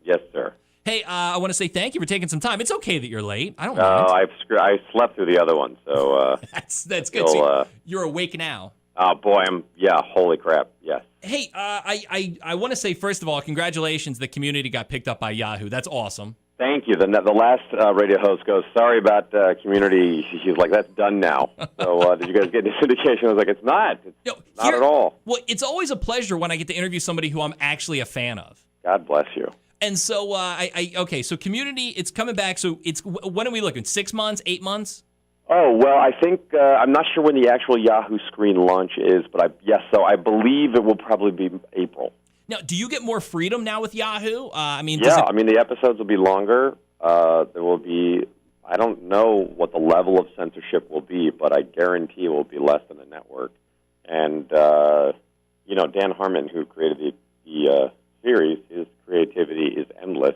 Yes, sir. Hey, I want to say thank you for taking some time. It's okay that you're late. I don't No, mind. I slept through the other one, so That's good. So you're awake now. oh boy, holy crap, yes. Hey, I want to say, first of all, congratulations. The Community got picked up by Yahoo. That's awesome. Thank you. The last radio host goes, sorry about Community. She's like, that's done now. So did you guys get this indication? I was like, it's not. It's not at all. Well, it's always a pleasure when I get to interview somebody who I'm actually a fan of. God bless you. And so, okay, so Community, it's coming back. So when are we looking? 6 months, 8 months? Oh, well, I think, I'm not sure when the actual Yahoo screen launch is, but so I believe it will probably be April. Now, do you get more freedom now with Yahoo? The episodes will be longer. There will be, I don't know what the level of censorship will be, but I guarantee it will be less than a network. And, Dan Harmon, who created the series, his creativity is endless.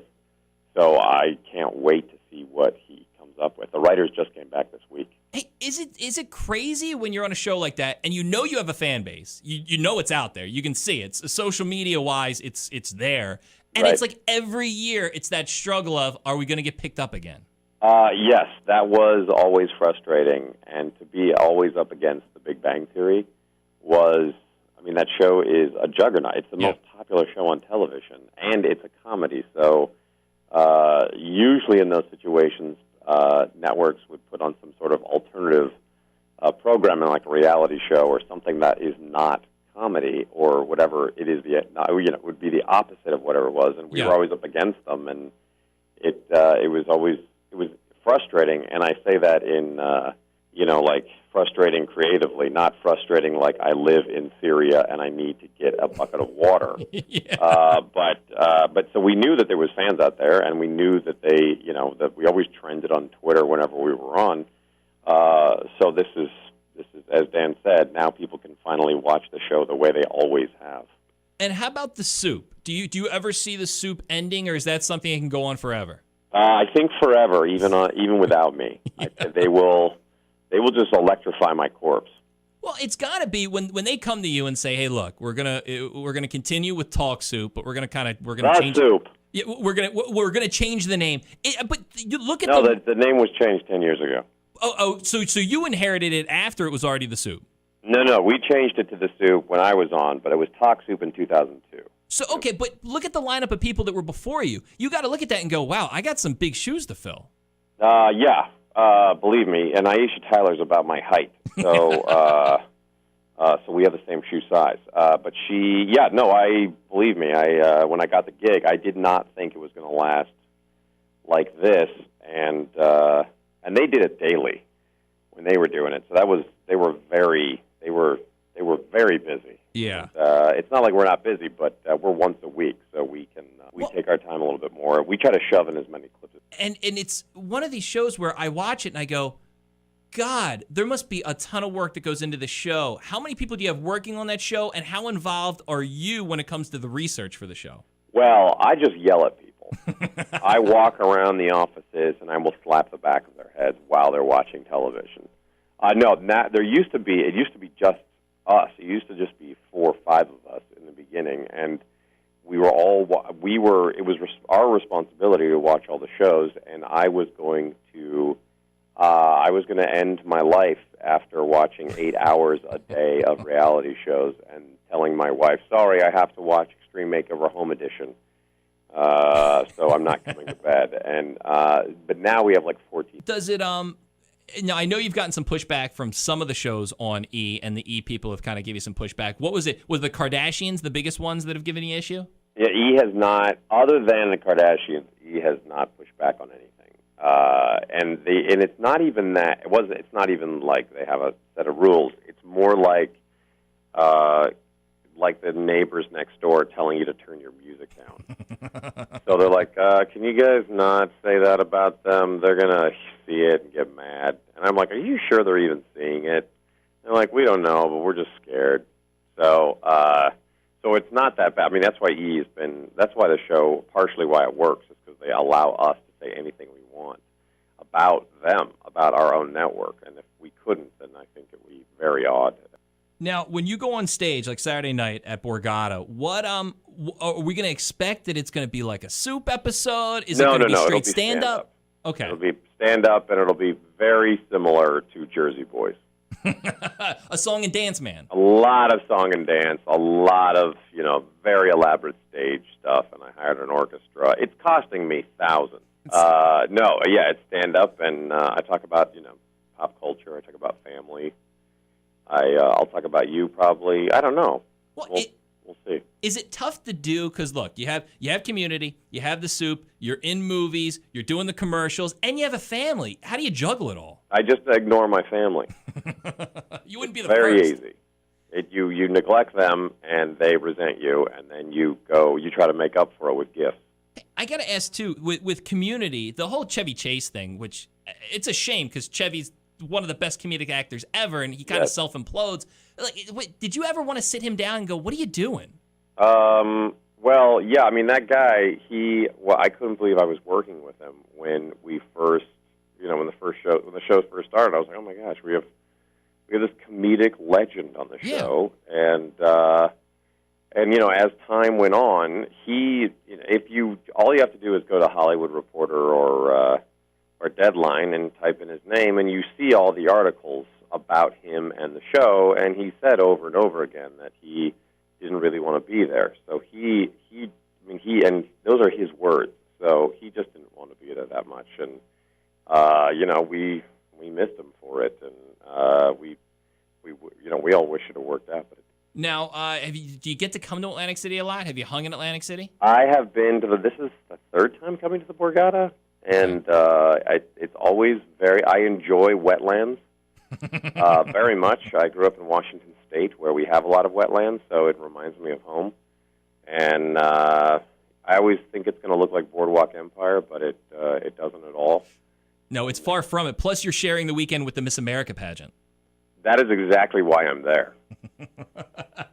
So I can't wait to see what he comes up with. The writers just came back this week. Hey, is it crazy when you're on a show like that and you know you have a fan base? You know it's out there. You can see it. Social media wise, it's there. And Right. It's like every year it's that struggle of, are we going to get picked up again? Yes, that was always frustrating. And to be always up against The Big Bang Theory that show is a juggernaut. It's the most popular show on television, and it's a comedy. So usually in those situations, networks would put on some sort of alternative programming, like a reality show or something that is not comedy or whatever it is. It would be the opposite of whatever it was, and we were always up against them, and it was frustrating. And I say that in like frustrating creatively, not frustrating like I live in Syria and I need to get a bucket of water. But so we knew that there was fans out there, and we knew that that we always trended on Twitter whenever we were on. So this is, as Dan said, now people can finally watch the show the way they always have. And how about the soup? Do you ever see the soup ending, or is that something that can go on forever? I think forever, even without me. They will just electrify my corpse. Well, it's got to be when they come to you and say, "Hey, look, we're gonna continue with Talk Soup, but we're gonna change soup. Yeah, we're gonna change the name." But you look at the name was changed 10 years ago. So you inherited it after it was already the soup? No, we changed it to the soup when I was on, but it was Talk Soup in 2002. So okay, but look at the lineup of people that were before you. You got to look at that and go, "Wow, I got some big shoes to fill." Believe me, and Aisha Tyler's about my height, so so we have the same shoe size. But believe me, when I got the gig, I did not think it was going to last like this, and they did it daily when they were doing it. So they were very busy. Yeah. And, it's not like we're not busy, but we're once a week, so we can take our time a little bit more. We try to shove in as many clips. And it's one of these shows where I watch it and I go, God, there must be a ton of work that goes into the show. How many people do you have working on that show, and how involved are you when it comes to the research for the show? Well, I just yell at people. I walk around the offices and I will slap the back of their heads while they're watching television. It used to be just us. It used to just be 4 or 5 of us in the beginning, and it was our responsibility to watch all the shows, and I was going to end my life after watching 8 hours a day of reality shows and telling my wife, sorry, I have to watch Extreme Makeover Home Edition, so I'm not coming to bed. But now we have like 14. Does it now, I know you've gotten some pushback from some of the shows on E, and the E people have kind of given you some pushback. What was it? Was the Kardashians the biggest ones that have given you issue? Yeah, E has not, other than the Kardashians, E has not pushed back on anything. And it's not even that. It's not even like they have a set of rules. It's more like the neighbors next door telling you to turn your music down. So they're like, can you guys not say that about them? They're going to see it and get mad. And I'm like, are you sure they're even seeing it? And they're like, we don't know, but we're just scared. So it's not that bad. I mean, that's why that's why the show, partially why it works, is because they allow us to say anything we want about them, about our own network. And if we couldn't, then I think it would be very odd. Now, when you go on stage, like Saturday night at Borgata, Are we going to expect that it's going to be like a soup episode? Is it No, going to be no, straight it'll be stand-up? Okay. It'll be stand-up, and it'll be very similar to Jersey Boys. A song and dance man. A lot of song and dance, a lot of, very elaborate stage stuff, and I hired an orchestra. It's costing me thousands. It's stand-up, and I talk about, pop culture. I talk about family. I'll talk about you probably. I don't know. Well, we'll see. Is it tough to do? Because look, you have Community, you have the soup, you're in movies, you're doing the commercials, and you have a family. How do you juggle it all? I just ignore my family. You wouldn't be the very first. Easy. You neglect them, and they resent you, and then you try to make up for it with gifts. I got to ask, too, with Community, the whole Chevy Chase thing, which it's a shame because Chevy's one of the best comedic actors ever, and he kind of self-implodes. Like, did you ever want to sit him down and go, what are you doing? Well, yeah, I mean, that guy, I couldn't believe I was working with him when we first, when the show first started. I was like, oh my gosh, we have this comedic legend on the show, and as time went on, all you have to do is go to Hollywood Reporter or Deadline and type in his name, and you see all the articles about him and the show, and he said over and over again that he didn't really want to be there. So and those are his words. So he just didn't want to be there that much, and we missed him for it, and we all wish it had worked out, but it. Now, do you get to come to Atlantic City a lot? Have you hung in Atlantic City? I have been to this is the third time coming to the Borgata, and it's always I enjoy wetlands very much. I grew up in Washington State, where we have a lot of wetlands, so it reminds me of home. And I always think it's going to look like Boardwalk Empire, but it doesn't at all. No, it's far from it. Plus, you're sharing the weekend with the Miss America pageant. That is exactly why I'm there.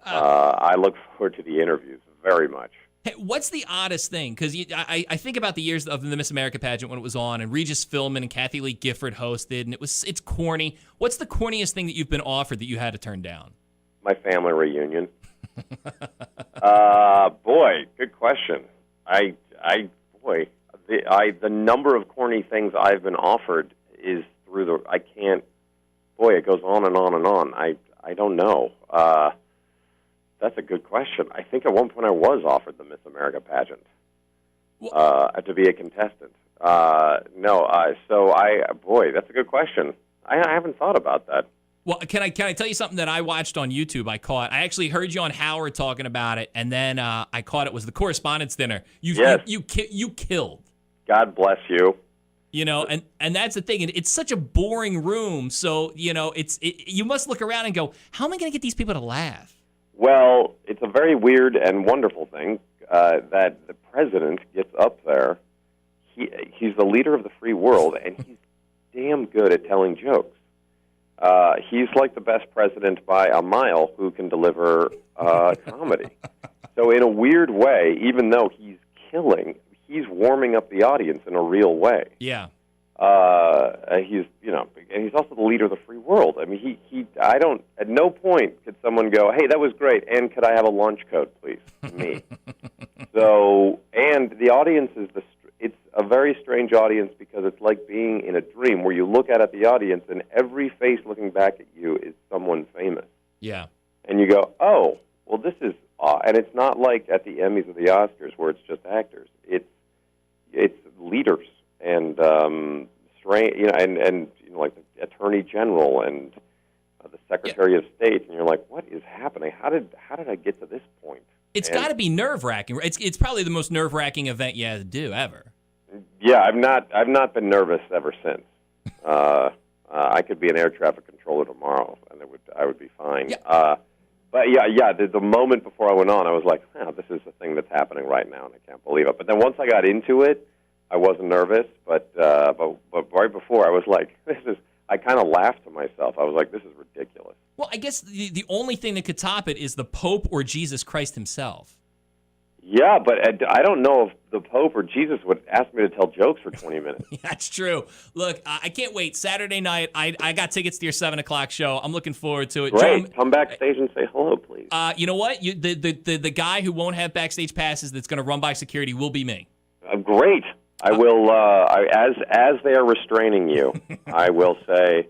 I look forward to the interviews very much. Hey, what's the oddest thing? Because I think about the years of the Miss America pageant when it was on, and Regis Philbin and Kathy Lee Gifford hosted, and it's corny. What's the corniest thing that you've been offered that you had to turn down? My family reunion. Boy, good question. The number of corny things I've been offered is I can't. Boy, it goes on and on and on. I don't know. That's a good question. I think at one point I was offered the Miss America pageant to be a contestant. Boy, that's a good question. I haven't thought about that. Well, can I tell you something that I watched on YouTube? I actually heard you on Howard talking about it, and then I caught it was the Correspondents' Dinner. You killed. God bless you. And that's the thing. It's such a boring room, so you must look around and go, how am I going to get these people to laugh? Well, it's a very weird and wonderful thing that the president gets up there. He's the leader of the free world, and he's damn good at telling jokes. He's like the best president by a mile who can deliver comedy. So in a weird way, even though he's killing, he's warming up the audience in a real way. Yeah. And he's also the leader of the free world. I mean, at no point could someone go, hey, that was great, and could I have a lunch code, please? Me. So, and the audience it's a very strange audience because it's like being in a dream where you look out at the audience and every face looking back at you is someone famous. Yeah. And you go, oh, well, this is and it's not like at the Emmys or the Oscars where it's just actors. It's leaders and like the Attorney General and the Secretary of State, and you're like, what is happening? How did I get to this point? It's got to be nerve-wracking. It's probably the most nerve-wracking event you had to do ever. Yeah, I've not been nervous ever since. I could be an air traffic controller tomorrow, and I would be fine. Yeah. But the moment before I went on, I was like, this is the thing that's happening right now, and I can't believe it. But then once I got into it, I wasn't nervous. But right before, I was like, I kind of laughed to myself. I was like, this is ridiculous. Well, I guess the only thing that could top it is the Pope or Jesus Christ himself. Yeah, but I don't know if the Pope or Jesus would ask me to tell jokes for 20 minutes. That's true. Look, I can't wait. Saturday night, I got tickets to your 7 o'clock show. I'm looking forward to it. Great. Come backstage and say hello, please. You know what? The guy who won't have backstage passes that's going to run by security will be me. Great. I will. As they are restraining you, I will say,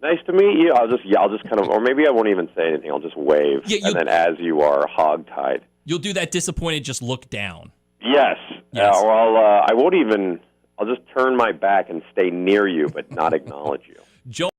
"Nice to meet you." I'll just kind of, or maybe I won't even say anything. I'll just wave, and then as you are hogtied, you'll do that disappointed, just look down. Yes. Or I won't even. I'll just turn my back and stay near you, but not acknowledge you. Joe.